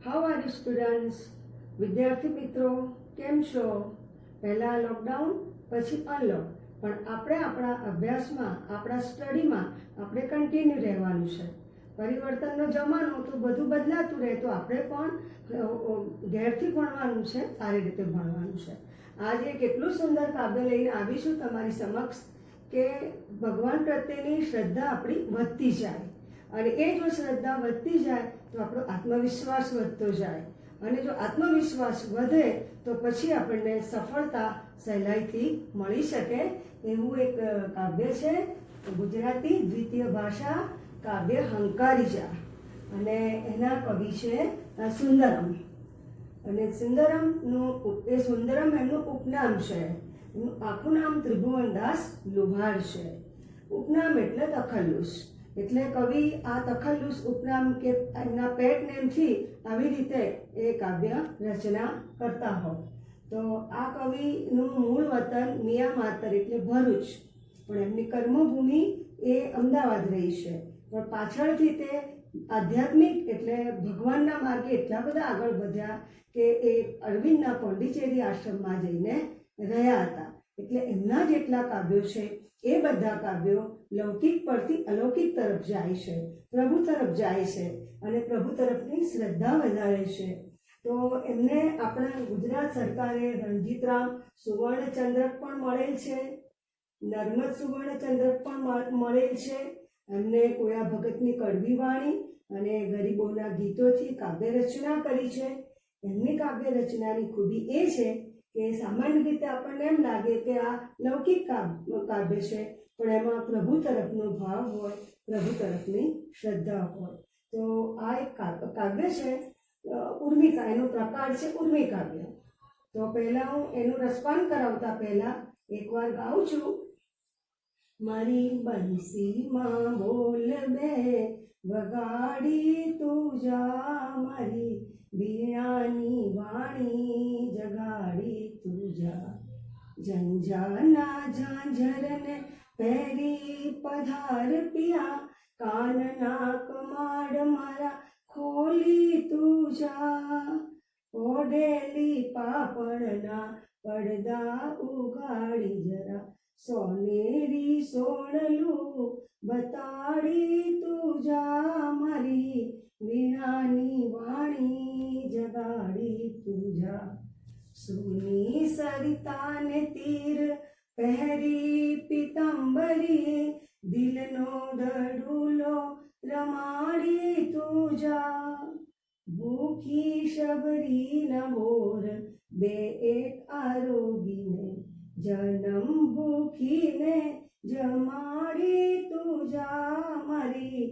How are you students? વિદ્યાર્થી મિત્રો કેમ છો? પહેલાં લોકડાઉન પછી અનલોક, પણ આપણે આપણા અભ્યાસમાં આપણા સ્ટડીમાં આપણે કન્ટિન્યુ રહેવાનું છે. પરિવર્તનનો જમાનો તો બધું બદલાતું રહે, તો આપણે પણ ઘેરથી ભણવાનું છે, સારી રીતે ભણવાનું છે. આજે કેટલું સુંદર કાવ્ય લઈને આવીશું તમારી સમક્ષ કે ભગવાન પ્રત્યેની શ્રદ્ધા આપણી વધતી જાય, અને એ જો શ્રદ્ધા વધતી જાય તો આપણો આત્મવિશ્વાસ વધતો જાય, અને જો આત્મવિશ્વાસ વધે તો પછી આપણને સફળતા સહેલાઈથી મળી શકે. એવું એક કાવ્ય છે, ગુજરાતી દ્વિતીય ભાષા કાવ્ય હંકારીજા, અને એના કવિ છે સુંદરમ. અને સુંદરમ એમનું ઉપનામ છે. એનું આખું નામ ત્રિભુવનદાસ લુહાર છે. ઉપનામ એટલે તખલ્લુસ. એટલે કવિ આ તખલ્લુસ ઉપનામ કે એમના પેટ નેમથી આવી રીતે એ કાવ્ય રચના કરતા હોય. તો આ કવિનું મૂળ વતન મિયામાતર એટલે ભરૂચ, પણ એમની કર્મભૂમિ એ અમદાવાદ રહી છે. પણ પાછળથી તે આધ્યાત્મિક એટલે ભગવાનના માર્ગે એટલા બધા આગળ વધ્યા કે એ અરવિંદના પોંડિચેરી આશ્રમમાં જઈને રહ્યા હતા. એટલે એમના જેટલા કાવ્યો છે એ બધા કાવ્યો લૌકિક પરથી અલૌકિક તરફ જાય છે, પ્રભુ તરફ જાય છે, અને પ્રભુ તરફની શ્રદ્ધા વધારે છે. તો એમને આપણા ગુજરાત સરકારે રણજીતરામ સુવર્ણચંદ્રક પણ મળેલ છે, નર્મદ સુવર્ણચંદ્રક પણ મળેલ છે. એમને કોયા ભગતની કડવી વાણી અને ગરીબોના ગીતોથી કાવ્ય રચના કરી છે. એમની કાવ્ય રચનાની ખૂબી એ છે કે સામાન્ય રીતે આપણને એમ લાગે કે આ લૌકિક કાવ્ય છે, પણ એમાં પ્રભુ તરફનો ભાવ હોય, પ્રભુ તરફની શ્રદ્ધા હોય. તો આ એક કાવ્ય છે ઉર્મિકા, એનો પ્રકાર છે ઉર્મી કાવ્ય. તો પહેલા હું એનું રસપાન કરાવતા પહેલા એકવાર ગાઉં છું. મારી બંસીમાં બોલ બે વગાડી તું જા, મારી વીણાની વાણી જગાડી તું જા. ઝંઝાના ઝાંઝરને પહેરી પધાર પિયા, કાનના કમાડ મારા ખોલી તું જા. ઓઢેલી પાપણના પડદા ઉગાડી જરા, સોનેરી સોણલું બતાડી તું જા, મારી વીણાની વાણી જગાડી તું જા. સુની સરિતાને તીર પહેરી પિતંબરી, દિલનો દડુલો રમાડી તું જા. ભૂખી શબરી ન મોર બે એક આરોગીને, જન્મ ભૂખીને જમાડી તું જા, મારી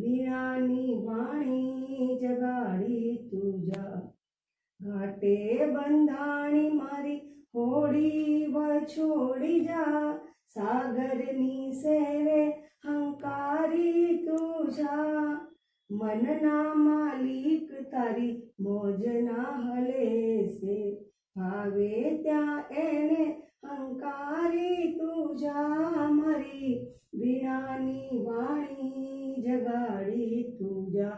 વીણાની વાણી જગાડી તું જા. ઘાટે બંધાણી મારી હોડી વછોડી જા, સાગરની સેરે હંકારી તું જા. મનના માલિક તારી મોજના હલે છે, ભાવે ત્યાં એને હંકારી તું જા, મારી વીણાની વાણી જગાડી તું જા.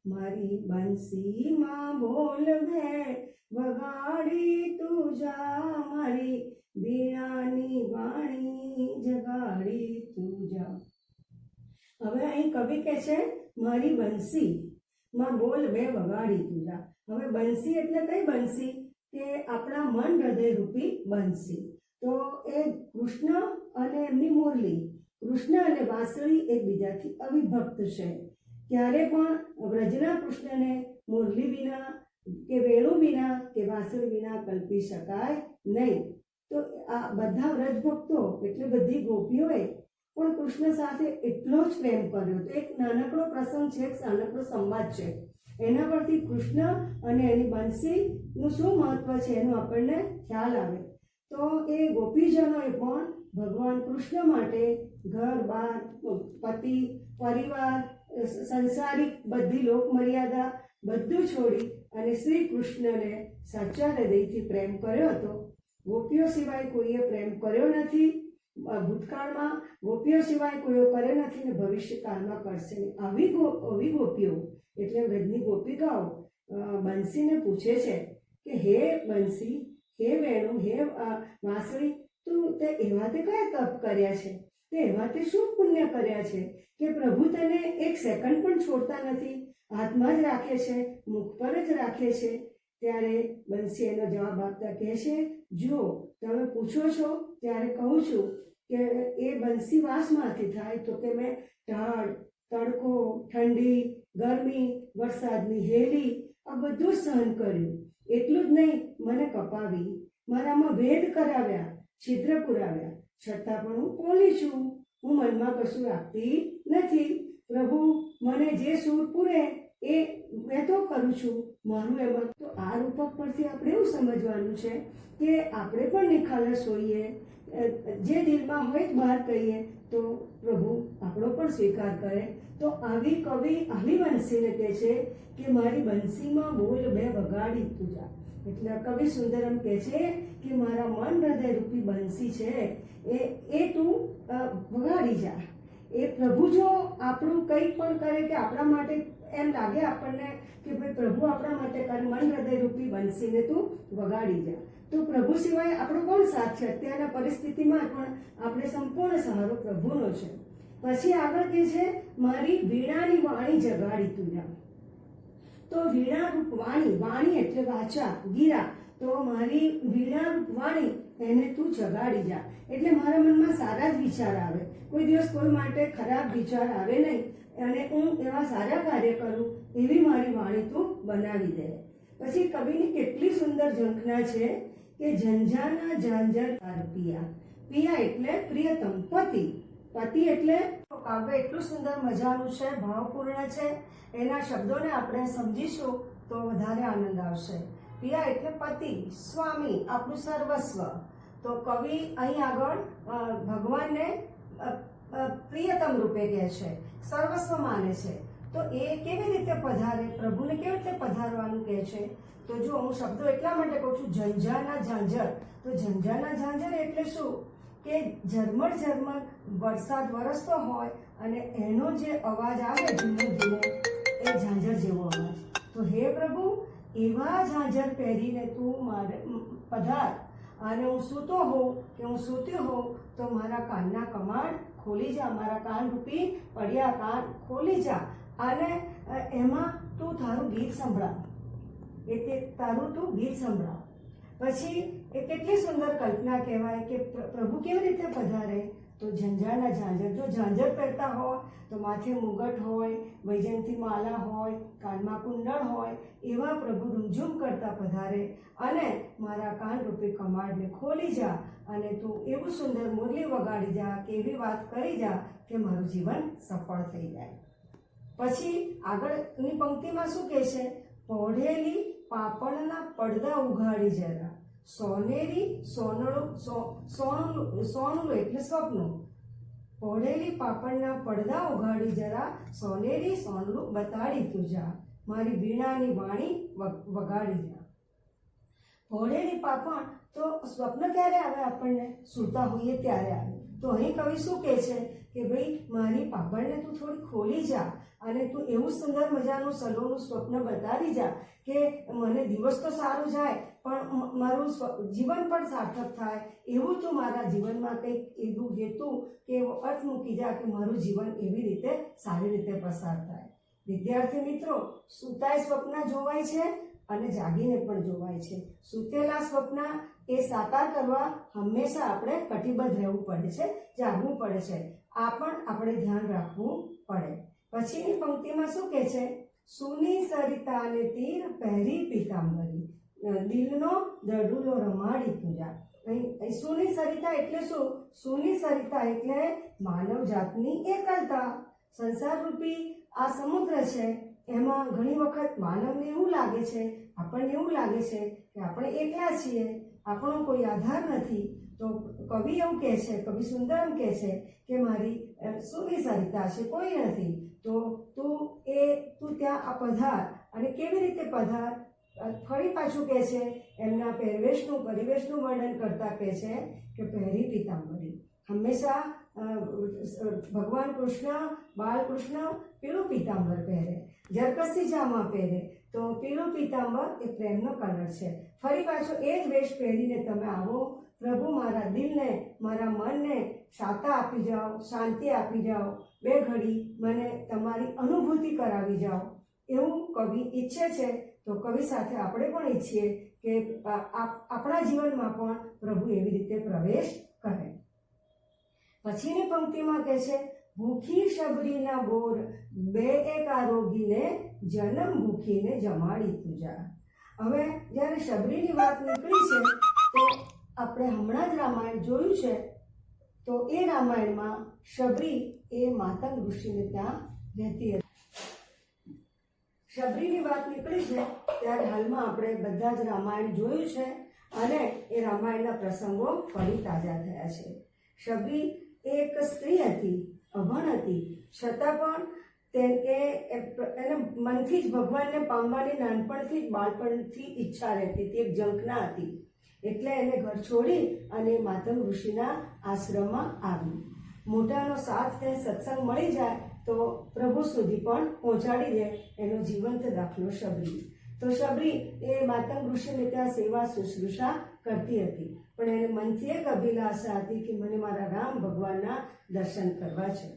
મારી બંસીમાં બોલ બે વગાડી તું જા, મારી વીણાની વાણી જગાડી તું જા. હવે અહીં કવિ કહે છે મારી બંસીમાં બોલ બે વગાડી તું જા. હવે બંસી એટલે કઈ બંસી? કે આપણા મન હૃદય રૂપી બંસી. તો એ કૃષ્ણ અને એમની મુરલી, કૃષ્ણ અને વાંસળી એકબીજાથી અવિભક્ત છે. ક્યારે પણ વ્રજના કૃષ્ણને મુરલી વિના કે વેણુ વિના કે વાંસળી વિના કલ્પી શકાય નહીં. તો આ બધા વ્રજભક્તો એટલે બધી ગોપીઓએ પણ કૃષ્ણ સાથે એટલો જ પ્રેમ કર્યો. તો એક નાનકડો પ્રસંગ છે, એક નાનકડો સંવાદ છે, એના પરથી કૃષ્ણ અને એની બંસીનું શું મહત્વ છે એનું આપણને ખ્યાલ આવે. તો એ ગોપીજનોએ પણ ભગવાન કૃષ્ણ માટે ઘર બાર, પતિ, પરિવાર, સંસારિક બધી લોક મર્યાદા બધું છોડી અને શ્રી કૃષ્ણને સાચા હૃદયથી પ્રેમ કર્યો હતો. ગોપીઓ સિવાય કોઈએ પ્રેમ કર્યો નથી. ભૂતકાળમાં ગોપીઓ સિવાય કોઈઓ કર્યો નથી ને ભવિષ્યકાળમાં કરશે નહીં. આવી ગોપીઓ એટલે વ્રજની ગોપિકાઓ બંસીને પૂછે છે કે હે બંસી, હે વેણુ, હે વાંસળી, તું તે એવા તે કયા તપ કર્યા છે, તે એવા તે શું પુણ્ય કર્યા છે કે પ્રભુ તને એક સેકન્ડ પણ છોડતા નથી, હાથમાં જ રાખે છે, મુખ પર જ રાખે છે? ત્યારે બંસી એનો જવાબ આપતા કહે છે, જો તમે પૂછો છો ત્યારે કહું છું કે એ બંસી વાંસમાંથી થાય તો કે મેં ઢાળ, તડકો, ઠંડી, ગરમી, વરસાદની હેલી આ બધું સહન કર્યું. એટલું જ નહીં, મને કપાવી, મારામાં ભેદ કરાવ્યા, છિદ્ર પુરાવ્યા, છતાં પણ હું પોલી છું. હું મનમાં કશું રાખતી નથી. પ્રભુ મને જે સૂર પૂરે એ મેં તો કરું છું. મારું એમાં તો આ રૂપક પરથી આપણે એવું સમજવાનું છે કે આપણે પણ નિખાલસ હોઈએ, જે દિલમાં હોય બહાર કહીએ તો પ્રભુ આપણો પણ સ્વીકાર કરે. તો આવી કવિ આવી બંસીને કહે છે કે મારી બંસીમાં બોલ બે વગાડી તું જા. એટલે કવિ સુંદરમ કહે છે કે મારા મન હૃદય રૂપી બંસી છે એ તું વગાડી જા. એ પ્રભુ જો આપણું કંઈ પણ કરે કે આપણા માટે એમ લાગે આપણને કે ભાઈ પ્રભુ આપણા માટે કરે, મન હૃદય રૂપી બંસીને તું વગાડી જા. તો પ્રભુ સિવાય આપણો કોણ સાથ છે? અત્યારના પરિસ્થિતિમાં પણ આપણે સંપૂર્ણ સહારો પ્રભુનો છે. પછી આગળ કહે છે મારી વીણાની વાણી જગાડી તું જા. તો વીણા રૂપ વાણી, વાણી એટલે વાચા, ગીરા, તો મારી વીણા રૂપ વાણી એને તું જગાડી જા. એટલે મારા મનમાં સારા જ વિચાર આવે, કોઈ દિવસ કોઈ માટે ખરાબ વિચાર આવે નહીં, અને હું એવા સારા કાર્ય કરું એવી મારી વાણી તું બનાવી દે. પછી કવિની કેટલી સુંદર ઝંખના છે કે ઝંઝાના ઝાંઝર તાર પિયા. પિયા એટલે પ્રિયતમ, પતિ. પતિ એટલે કાવ્ય એટલું સુંદર મજાનું છે, ભાવપૂર્ણ છે. એના શબ્દોને આપણે સમજીશું તો વધારે આનંદ આવશે. પિયા એટલે પતિ, સ્વામી, આપણું સર્વસ્વ. તો કવિ અહીં આગળ ભગવાનને પ્રિયતમ રૂપે કહે છે, સર્વસ્વ માને છે. તો એ કેવી રીતે પધારે, પ્રભુને કેવી રીતે પધારવાનું કહે છે? તો જો હું શબ્દો એટલા માટે કહું છું, ઝંઝાના ઝાંઝર. તો ઝંઝાના ઝાંઝર એટલે શું કે ઝરમર ઝરમર વરસાદ વરસતો હોય અને એનો જે અવાજ આવે ધીમે ધીમે, એ ઝાંઝર જેવો અવાજ. તો હે પ્રભુ, એવા ઝાંઝર પહેરીને તું મારે પધાર, અને હું સૂતો હોઉં કે હું સૂતી હોઉં તો મારા કાનના કમાડ ખોલી જા, મારા કાન રૂપી પડ્યા કાન ખોલી જા, અને એમાં તું તારું ગીત સંભળાવ, એ તે તારું તું ગીત સંભળાવ. પછી એ કેટલી સુંદર કલ્પના કહેવાય કે પ્રભુ કેવી રીતે પધારે? તો ઝંઝાના ઝાંઝર. જો ઝાંઝર પહેરતા હોય તો માથે મુગટ હોય, વૈજયંતી માલા હોય, કાનમાં કુંડળ હોય, એવા પ્રભુ રૂમઝૂમ કરતા પધારે, અને મારા કાન રૂપી કમાડને ખોલી જા, અને તું એવું સુંદર મુરલી વગાડી જા કે એવી વાત કરી જા કે મારું જીવન સફળ થઈ જાય. પછી આગળની પંક્તિમાં શું કહે છે? પોઢેલી પાપણના પડદા ઉઘાડી જરા, સોનેરી સોનલું એટલે સ્વપ્ન. પોઢેલી પાપણના પડદા ઉઘાડી જરા, સોનેરી સોનલું બતાડી તું જા, મારી વીણાની વાણી વગાડી જા. પોઢેલી પાપણ તો સ્વપ્ન ક્યારે આવે આપણને? સૂતા હોઈએ ત્યારે આવે. તો અહીં કવિ શું કહે છે કે ભાઈ મારી પાપણને તું થોડી ખોલી જા, અને તું એવું સુંદર મજાનું સલોનું સ્વપ્ન બતાવી જા કે મને દિવસ તો સારું જાય પણ મારું જીવન પણ સાર્થક થાય, એવું તું મારા જીવનમાં કંઈક એવું હેતુ કે એવો અર્થ મૂકી જા કે મારું જીવન એવી રીતે સારી રીતે પસાર થાય. વિદ્યાર્થી મિત્રો, સૂતાય સ્વપ્ન જોવાય છે અને જાગીને પણ જોવાય છે. સૂતેલા સ્વપ્ન એ સાકાર કરવા હંમેશા આપણે કટિબદ્ધ રહેવું પડે છે, જાગવું પડે છે. આ પણ આપણે ધ્યાન રાખવું પડે. પછીની પંક્તિમાં શું કહે છે? સૂની સરિતાને તીર પહેરી પીતાંબરી, દિલનો દડુલો રમાડી પૂજા. અહીં સૂની સરિતા એટલે શું? સૂની સરિતા એટલે માનવ જાતની એકલતા. સંસાર રૂપી આ સમુદ્ર છે, એમાં ઘણી વખત માનવને એવું લાગે છે, આપણને એવું લાગે છે કે આપણે એકલા છીએ, આપણો કોઈ આધાર નથી. તો કવિ એવું કહે છે, કવિ સુંદરમ કહે છે કે મારી સૂની સરિતા છે, કોઈ નથી. તો તું ત્યાં આ પધાર. અને કેવી રીતે પધાર? ફરી પાછું કહે છે, એમના પહેરવેશનું પરિવેશનું વર્ણન કરતા કહે છે કે પહેરી પીતાંબરી. હંમેશા ભગવાન કૃષ્ણ બાલકૃષ્ણ પીળું પીતાંબર પહેરે, જરકસી જામા પહેરે, તો પીળું પીતાંબર એ પ્રેમનો કલર છે. ફરી પાછો એ જ વેશ પહેરીને તમે આવો, પ્રભુ મારા દિલને મારા મનને શાતા આપી જાઓ, શાંતિ આપી જાઓ, બે ઘડી મને તમારી અનુભૂતિ કરાવી જાઓ, એવું કવિ ઈચ્છે છે. તો કવિ સાથે આપણે પણ ઈચ્છીએ કે આપણા જીવનમાં પણ પ્રભુ એવી રીતે પ્રવેશ કરે. પછીની પંક્તિમાં કહે છે, ભૂખી શબરીના બોર બે એક આરોગીને જન્મ ભૂખીને જમાડી તુજા. હવે જ્યારે શબરીની વાત નીકળી છે તો આપણે હમણાં જ રામાયણ જોયું છે. તો એ રામાયણમાં શબરી એ માતંગ ઋષિને ત્યાં રહેતી હતી. શબરીની વાત નીકળી છે ત્યારે હાલમાં આપણે બધા જ રામાયણ જોયું છે અને એ રામાયણના પ્રસંગો ફરી તાજા થયા છે. શબરી એક સ્ત્રી હતી, અભણ હતી, છતાં પણ એને મનથી જ ભગવાનને પામવાની નાનપણથી જ બાળપણથી ઈચ્છા રહેતી હતી, એક ઝંખના હતી. એટલે એને ઘર છોડી અને માતંગ ઋષિના આશ્રમમાં આવી. મોટાનો સાથ તે સત્સંગ મળી જાય તો પ્રભુ સુધી પણ પહોંચાડી દે, એનો જીવંત દાખલો શબરી. તો શબરી એ માતંગ ઋષિને ત્યાં સેવા શુશ્રૂષા કરતી હતી, પણ એને મનથી એક અભિલાષા હતી કે મને મારા રામ ભગવાનના દર્શન કરવા છે.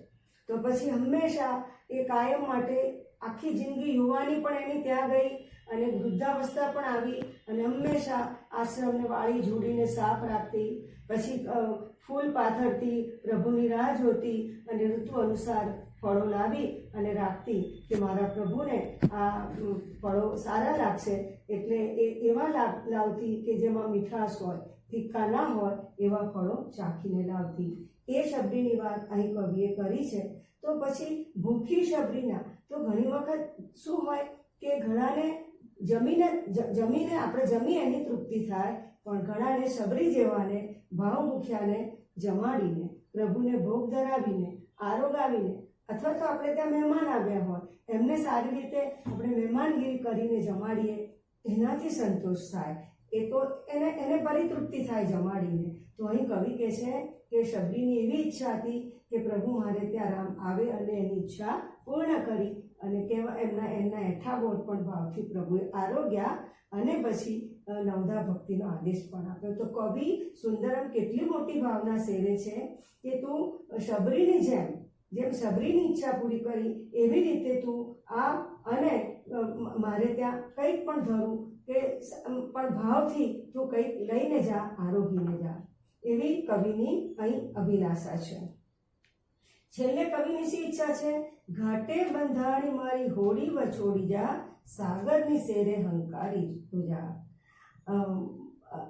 તો પછી હંમેશા એ કાયમ માટે આખી જિંદગી યુવાની પણ એની ત્યાં ગઈ અને વૃદ્ધાવસ્થા પણ આવી અને હંમેશા આશ્રમને વાળી જોડીને સાફ રાખતી, પછી ફૂલ પાથરતી, પ્રભુની રાહ જોતી અને ઋતુ અનુસાર ફળો લાવી અને રાખતી કે મારા પ્રભુને આ ફળો સારા લાગશે, એટલે એ એવા લાવતી કે જેમાં મીઠાશ હોય, ફિક્કા ના હોય એવા ફળો ચાખીને લાવતી. એ શબરીની વાત અહીં કવિએ કરી છે. તો પછી ભૂખી શબરીના, તો ઘણી વખત શું હોય કે ઘણાને જમીને આપણે જમી એની તૃપ્તિ થાય, પણ ઘણાને શબરી જેવાને ભાવ ભૂખ્યાને જમાડીને, પ્રભુને ભોગ ધરાવીને, આરોગાવીને, અથવા તો આપણે ત્યાં મહેમાન આવ્યા હોય એમને સારી રીતે આપણે મહેમાનગીરી કરીને જમાડીએ, એનાથી સંતોષ થાય. એ તો એને પરિતૃપ્તિ થાય જમાડીને. તો અહીં કવિ કહે છે કે શબરીની એવી ઈચ્છા હતી કે પ્રભુ મારે ત્યાં રામ આવે અને એની ઈચ્છા પૂર્ણ કરી અને એમના એઠાબોટ પણ ભાવથી પ્રભુએ આરોગ્યા અને પછી નવધા ભક્તિનો આદેશ પણ આપ્યો. તો કવિ સુંદરમ કેટલી મોટી ભાવના સેવે છે કે તું શબરીની જેમ શબરીની ઈચ્છા પૂરી કરી એવી રીતે તું આ અને મારે ત્યાં કંઈક પણ ધરું કે પણ ભાવથી તું કંઈક લઈને જા, આરોગીને જા, એવી કવિની અહીં અભિલાષા છે. છેલ્લે કવિની શી ઈચ્છા છે? ઘાટે બંધાણી મારી હોડી વછોડી જા, સાગરની શેરે હંકારી તુજા.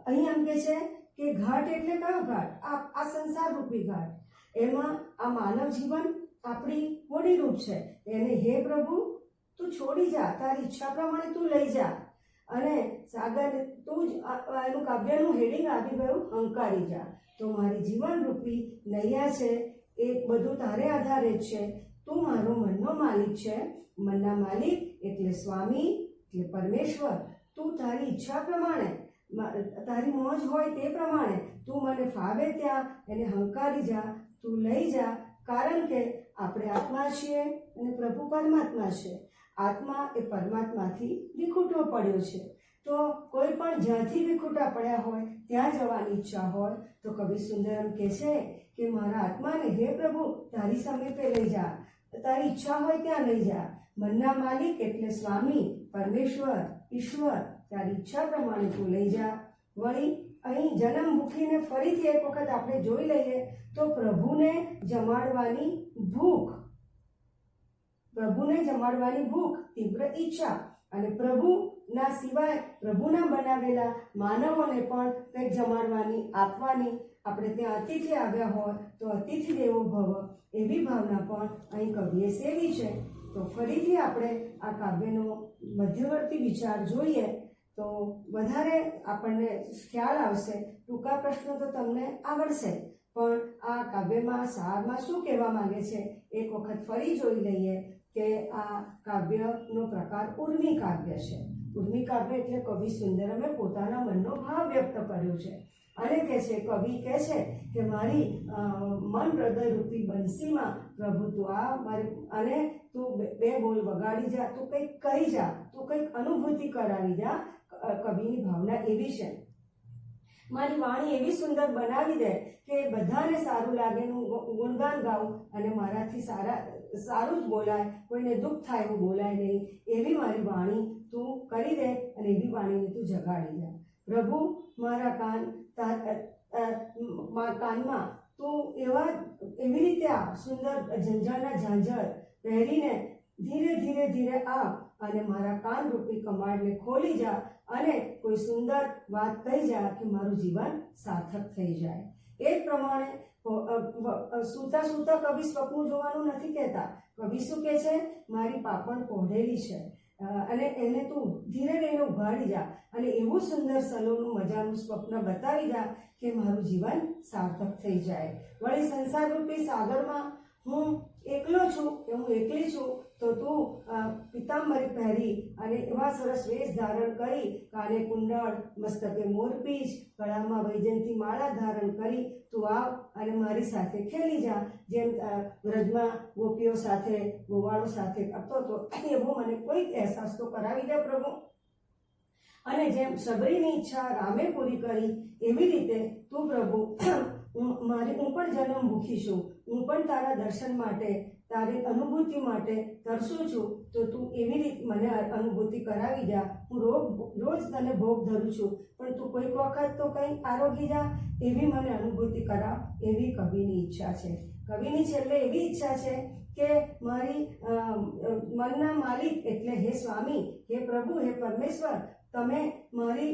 અહીં એમ કે છે કે ઘાટ એટલે કયો ઘાટ? આ સંસાર રૂપી ઘાટ. એમાં આ માનવ જીવન આપણી હોડીરૂપ છે. એને હે પ્રભુ તું છોડી જા, તારી ઈચ્છા પ્રમાણે તું લઈ જા અને સાગર તું જ એનું કાવ્યનું હેડિંગ આવી ગયું, હંકારી જા. તો મારી જીવન રૂપી નૈયા છે એ બધું તારે આધારે જ છે. તું મારો મનનો માલિક છે. મનના માલિક એટલે સ્વામી, એટલે પરમેશ્વર. તું તારી ઈચ્છા પ્રમાણે, તારી મોજ હોય તે પ્રમાણે તું મને ફાવે ત્યાં એને હંકારી જા, તું લઈ જા. કારણ કે આપણે આત્મા છીએ અને પ્રભુ પરમાત્મા છે. આત્મા એ પરમાત્માથી વિખૂટો પડ્યો છે. તો કોઈ પણ જ્યાંથી વિખૂટા પડ્યા હોય ત્યાં જવાની ઈચ્છા હોય તો કવિ સુંદરમ કહે છે કે મારા આત્માને હે પ્રભુ તારી સમીપે લઈ જા, તારી ઈચ્છા હોય ત્યાં લઈ જા. મનના માલિક એટલે સ્વામી, પરમેશ્વર, ઈશ્વર, તારી ઈચ્છા પ્રમાણે તું લઈ જા. વળી અહીં જન્મ ભૂખીને ફરીથી એક વખત આપણે જોઈ લઈએ તો પ્રભુને જમાડવાની ભૂખ, તીવ્ર ઈચ્છા અને પ્રભુના સિવાય પ્રભુના બનાવેલા માનવોને પણ કંઈક જમાડવાની, આપવાની. આપણે ત્યાં અતિથિ આવ્યા હોય તો અતિથિ દેવો ભવ, એવી ભાવના પણ અહીં કવિએ સેવી છે. તો ફરીથી આપણે આ કાવ્યનો મધ્યવર્તી વિચાર જોઈએ તો વધારે આપણને ખ્યાલ આવશે. ટૂંકા પ્રશ્નો તો તમને આવડશે, પણ આ કાવ્યમાં સારમાં શું કહેવા માંગે છે એક વખત ફરી જોઈ લઈએ કે આ કાવ્યનો પ્રકાર ઉર્મી કાવ્ય છે. ઉર્મી કાવ્ય એટલે કવિ સુંદરમે પોતાના મનનો ભાવ વ્યક્ત કર્યો છે અને કહે છે, કવિ કહે છે કે મારી મન હૃદયરૂપી બંસીમાં પ્રભુ તું આ મારી, અને તું બે બોલ વગાડી જા, તું કંઈક કહી જા, તું કંઈક અનુભૂતિ કરાવી જા. કવિની ભાવના એવી છે. મારી વાણી એવી સુંદર બનાવી દે કે બધાને સારું લાગે, હું ગુણગાન ગાઉં અને મારાથી સારું જ બોલાય, કોઈને દુઃખ થાય એવું બોલાય નહીં, એવી મારી વાણી તું કરી દે અને એવી વાણીને તું જગાડી જા. પ્રભુ મારા કાનમાં તું એવી રીતે આ સુંદર ઝંઝાના ઝાંઝર પહેરીને ધીરે ધીરે ધીરે આ અને મારા કાન રૂપી કમાડને ખોલી જા અને કોઈ સુંદર વાત કહી જા કે મારું જીવન સાર્થક થઈ જાય. એ જ પ્રમાણે સૂતા સૂતા કવિ સ્વપ્ન જોવાનું નથી કહેતા. કવિ શું કહે છે, મારી પાપણ પહોળેલી છે અને એને તું ધીરે રહીને ઉઘાડી જા અને એવું સુંદર સલોનું મજાનું સ્વપ્ન બતાવી જા કે મારું જીવન સાર્થક થઈ જાય. વળી સંસારરૂપી સાગરમાં હું એકલો છું કે હું એકલી છું, તો તું પિતાંબરી પહેરી અને એવા સરસ વેશ ધારણ કરી, કાને કુંડળ, મસ્તકે મોરપીંછ, ગળામાં વૈજયંતી માળા ધારણ કરી તું આવ અને મારી સાથે ખેલી જા. જેમ વ્રજમાં ગોપીઓ સાથે, ગોવાળો સાથે કરતો હતો એવો મને કોઈક અહેસાસ તો કરાવી દે પ્રભુ. અને જેમ સબરીની ઈચ્છા રામે પૂરી કરી એવી રીતે તું પ્રભુ હું પણ જન્મ ભૂખી છું, હું પણ તારા દર્શન માટે, તારી અનુભૂતિ માટે તરસું છું, તો તું એવી રીતે મને અનુભૂતિ કરાવી જા. હું રોજ તને ભોગ ધરું છું, પણ તું કોઈક વખત તો કંઈ આરોગી જા, એવી મને અનુભૂતિ કરાવ, એવી કવિની ઈચ્છા છે. કવિની છેલ્લે એવી ઈચ્છા છે કે મારી મનના માલિક એટલે હે સ્વામી, હે પ્રભુ, હે પરમેશ્વર, તમે મારી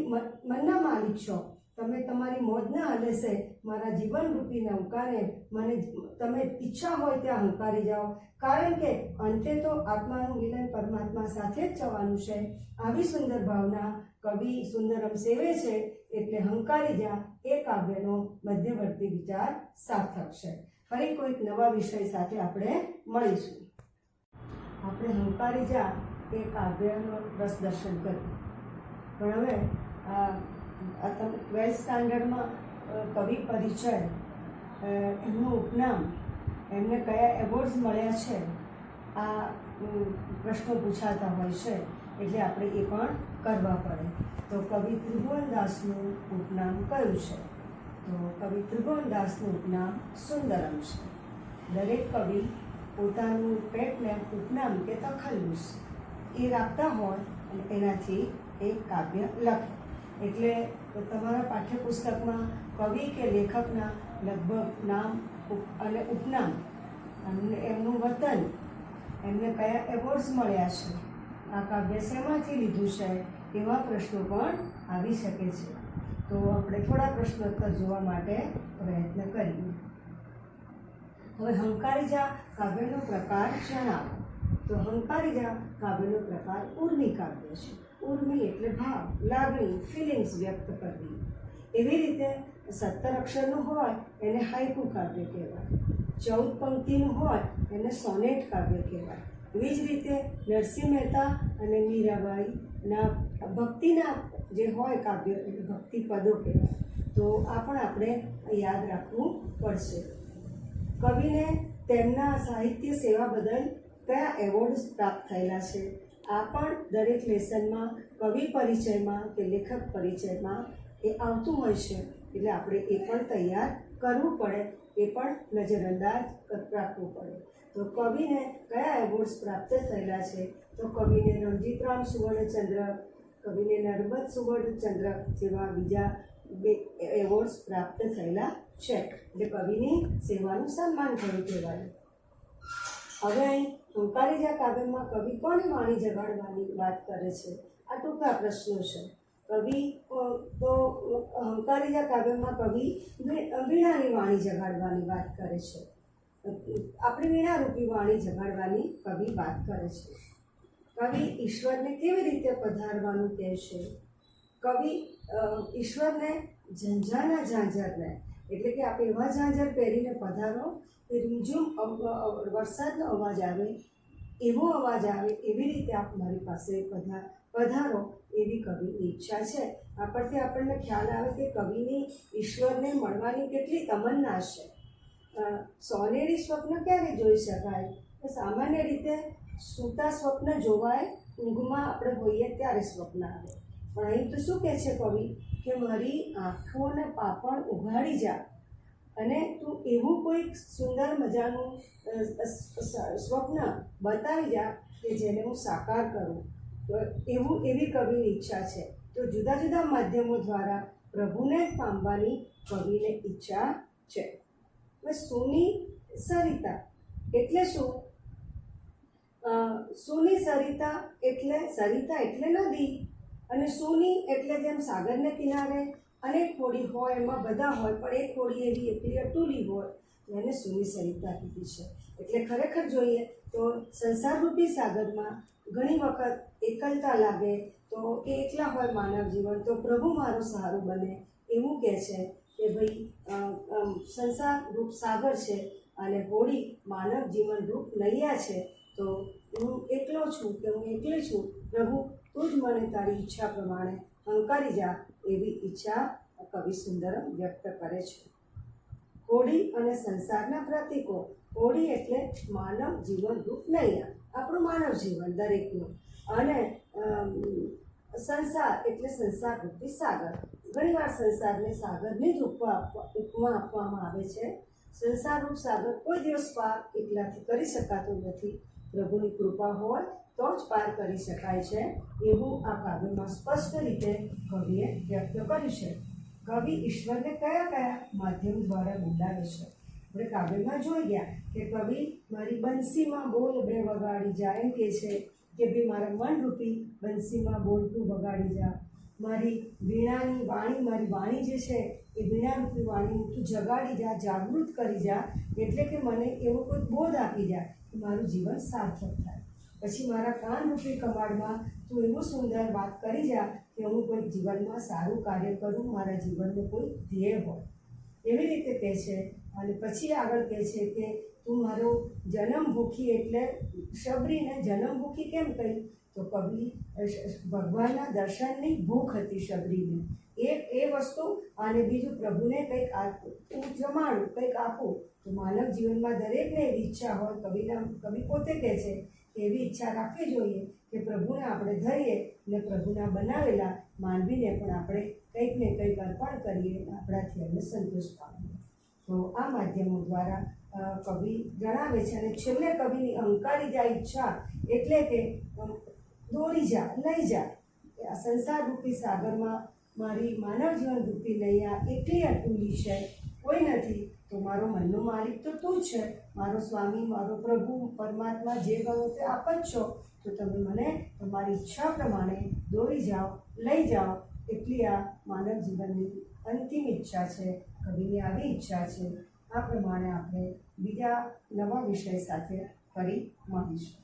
મનના માલિક છો. તમે તમારી મોજના આદેશે મારા જીવનરૂપી નૌકાને મને તમે ઈચ્છા હોય ત્યાં હંકારી જાઓ, કારણ કે અંતે તો આત્માનું મિલન પરમાત્મા સાથે જ થવાનું છે. આવી સુંદર ભાવના કવિ સુંદરમ સેવે છે, એટલે હંકારી જા એ કાવ્યનો મધ્યવર્તી વિચાર સાર્થક છે. ફરી કોઈક નવા વિષય સાથે આપણે મળીશું. આપણે હંકારી જા એ કાવ્યનો રસ દર્શન કર્યું, પણ હવે તમે 12th સ્ટાન્ડર્ડમાં કવિ પરિચય, એમનું ઉપનામ, એમને કયા એવોર્ડ્સ મળ્યા છે, આ પ્રશ્નો પૂછાતા હોય છે, એટલે આપણે એ પણ કરવા પડે. તો કવિ ત્રિભુવનદાસનું ઉપનામ કયું છે? તો કવિ ત્રિભુવનદાસનું ઉપનામ સુંદરમ છે. દરેક કવિ પોતાનું પેટને ઉપનામ કે તખલ્લુસ એ રાખતા હોય અને એનાથી એક કાવ્ય લખે. એટલે તમારા પાઠ્યપુસ્તકમાં કવિ કે લેખકના લગભગ નામ અને ઉપનામ અને એમનું વતન, એમને કયા એવોર્ડ્સ મળ્યા છે, આ કાવ્ય શેમાંથી લીધું છે, એવા પ્રશ્નો પણ આવી શકે છે. તો આપણે થોડા પ્રશ્નોત્તર જોવા માટે પ્રયત્ન કરીએ. હવે હંકારી જા કાવ્યનો પ્રકાર જણાવો. તો હંકારી જા કાવ્યનો પ્રકાર ઉર્મી કાવ્ય છે. ઉર્મી એટલે ભાવ, લાગણી, ફિલિંગ્સ વ્યક્ત કરવી. એવી રીતે 17 અક્ષરનું હોય એને હાઇકુ કાવ્ય કહેવાય, 14 પંક્તિનું હોય એને સોનેટ કાવ્ય કહેવાય. એવી જ રીતે નરસિંહ મહેતા અને મીરાબાઈના ભક્તિના જે હોય કાવ્ય એટલે ભક્તિ પદો કહેવાય. તો આ પણ આપણે યાદ રાખવું પડશે. કવિને તેમના સાહિત્ય સેવા બદલ કયા એવોર્ડ્સ પ્રાપ્ત થયેલા છે, આ પણ દરેક લેસનમાં કવિ પરિચયમાં કે લેખક પરિચયમાં એ આવતું હોય છે, એટલે આપણે એ પણ તૈયાર કરવું પડે, એ પણ નજરઅંદાજ રાખવું પડે. તો કવિને કયા એવોર્ડ્સ પ્રાપ્ત થયેલા છે? તો કવિને રણજીતરામ સુવર્ણચંદ્રક, કવિને નર્મદ સુવર્ણચંદ્રક જેવા બીજા 2 એવોર્ડ્સ પ્રાપ્ત થયેલા છે, એટલે કવિની સેવાનું સન્માન થયું કહેવાય. હવે અહીં હંકારી જા કાવ્યમાં કવિ કોની વાણી જગાડવાની વાત કરે છે? આ ટૂંકા પ્રશ્નો છે. કવિ તો હંકારી જા કાવ્યમાં કવિ વીણાની વાણી જગાડવાની વાત કરે છે. આપણી વીણારૂપી વાણી જગાડવાની કવિ વાત કરે છે. કવિ ઈશ્વરને કેવી રીતે પધારવાનું કહે છે? કવિ ઈશ્વરને ઝંઝાના ઝાંઝરને, એટલે કે આપણે એવા ઝાંઝર પહેરીને પધારો કે રીમઝીમ વરસાદનો અવાજ આવે, એવો અવાજ આવે, એવી રીતે આપ મારી પાસે પધારો એવી કવિની ઈચ્છા છે. આ પરથી આપણને ખ્યાલ આવે કે કવિની ઈશ્વરને મળવાની કેટલી તમન્ના છે. સોનેરી સ્વપ્ન ક્યારે જોઈ શકાય? તો સામાન્ય રીતે સૂતા સ્વપ્ન જોવાય, ઊંઘમાં આપણે હોઈએ ત્યારે સ્વપ્ન આવે. પણ અહીં તો શું કહે છે કવિ કે મારી આંખો અને પાપણ ઉઘાડી જા અને તું એવું કોઈક સુંદર મજાનું સ્વપ્ન બતાવી જા કે જેને હું સાકાર કરું. તો એવી કવિની ઈચ્છા છે. તો જુદા જુદા માધ્યમો દ્વારા પ્રભુને પામવાની કવિને ઈચ્છા છે. સૂની સરિતા એટલે શું? સૂની સરિતા એટલે નદી, અને સૂની એટલે જેમ સાગરને કિનારે અનેક હોડી હોય, એમાં બધા હોય, પણ એક હોડી એવી એકલી અટૂલી હોય, એને સૂની સરિતા કીધી છે. એટલે ખરેખર જોઈએ તો સંસારરૂપી સાગરમાં ઘણી વખત એકલતા લાગે, તો એ એકલા હોય માનવ જીવન, તો પ્રભુ મારો સહારો બને એવું કહે છે કે ભાઈ સંસાર રૂપ સાગર છે અને હોડી માનવ જીવન રૂપ નૈયા છે. તો હું એકલો છું કે હું એકલી છું, પ્રભુ તું જ મને તારી ઈચ્છા પ્રમાણે હંકારી જા એવી ઈચ્છા કવિ સુંદરમ વ્યક્ત કરે છે. હોડી અને સંસારના પ્રતીકો. હોડી એટલે માનવ જીવન રૂપ નૈયા, આપણું માનવ જીવન દરેકનું, અને સંસાર એટલે સંસાર રૂપી સાગર. ઘણીવાર સંસારને સાગરની જ ઉપમા આપવામાં આવે છે. સંસારરૂપ સાગર કોઈ દિવસ પાર એકલાથી કરી શકાતું નથી. પ્રભુની કૃપા હોય તો જ પાર કરી શકાય છે, એવું આ કાવ્યમાં સ્પષ્ટ રીતે કવિએ વ્યક્ત કર્યું છે. કવિ ઈશ્વરને કયા કયા માધ્યમ દ્વારા બોલાવે છે? આપણે કાવ્યમાં જોઈ ગયા કે કવિ મારી બંસીમાં બોલ બે વગાડી જા, એમ કહે છે કે ભાઈ મારા મનરૂપી બંસીમાં બોલ તું વગાડી જા. મારી વીણાની વાણી, મારી વાણી જે છે એ વીણારૂપી વાણી તું જગાડી જા, જાગૃત કરી જા, એટલે કે મને એવો કોઈ બોધ આપી જા કે મારું જીવન સાર્થક થાય. પછી મારા કાનરૂપી કબાડમાં તું એવું સુંદર વાત કરી જા કે હું કોઈ જીવનમાં સારું કાર્ય કરું, મારા જીવનનું કોઈ ધ્યેય હોય, એવી રીતે કહે છે. અને પછી આગળ કહે છે કે તું મારો જન્મભૂખી, એટલે શબરીને જન્મભૂખી કેમ કહી? તો કવિ ભગવાનના દર્શનની ભૂખ હતી શબરીને, એ વસ્તુ. અને બીજું પ્રભુને કંઈક જમાડું, કંઈક આપું. તો માનવ જીવનમાં દરેકને એવી ઈચ્છા હોય. કવિ પોતે કહે છે કે એવી ઈચ્છા રાખવી જોઈએ કે પ્રભુને આપણે ધરીએ અને પ્રભુના બનાવેલા માનવીને પણ આપણે કંઈક ને કંઈક અર્પણ કરીએ, આપણાથી એમને સંતોષ પામીએ. તો આ માધ્યમો દ્વારા કવિ જણાવે છે. અને છેલ્લે કવિની અંકારી જા ઈચ્છા એટલે કે દોરી જા, લઈ જા. આ સંસારરૂપી સાગરમાં મારી માનવ જીવન રૂપી નૈયા એટલી અટૂલી છે, કોઈ નથી. તો મારો મનનો માલિક તો તું જ છે, મારો સ્વામી, મારો પ્રભુ, પરમાત્મા, જે ગણો તે આપ જ છો. તો તમે મને તમારી ઈચ્છા પ્રમાણે દોરી જાઓ, લઈ જાઓ. એટલી આ માનવ જીવનની અંતિમ ઈચ્છા છે, કવિની આવી ઈચ્છા છે. આ પ્રમાણે આપણે બીજા નવા વિષય સાથે ફરી મળીશું.